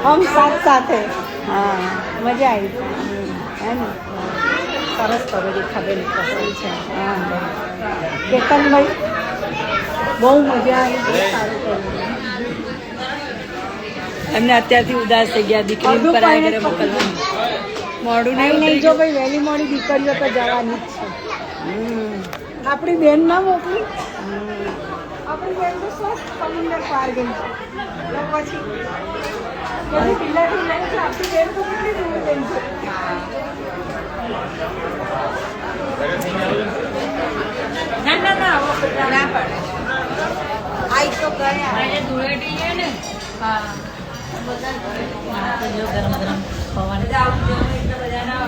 આમ સાથે હા મજા આવી હે ને સરસ કરો રેખાબેન પસંદ છે હા કેતનભાઈ બહુ મજા આવી બહુ સારું કર્યું એમને અત્યારથી ઉદાસ થઈ ગયા દીકરી પરાયા ઘરે મોકલવાનું મોડું નહીં જો ભાઈ વહેલી મોડી દીકરીઓ તો જવાની જ છે આપણી બેન ના મોકલી આપણી બેન તો સ્વસ્થ સમુદ્ર પાર ગઈ છે પછી આપણી બેન તો કેટલી દૂર ગઈ છે ના ના પડે આઈ તો ગયા ધૂળેટી છે ને હા જો ગરમ ગરમ ખવાનું એટલા બધા ના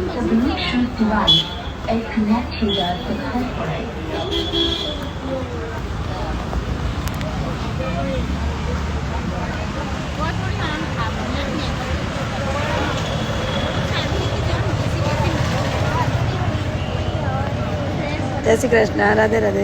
The Bluetooth device is connected successfully. જય શ્રી કૃષ્ણ રાધે રાધે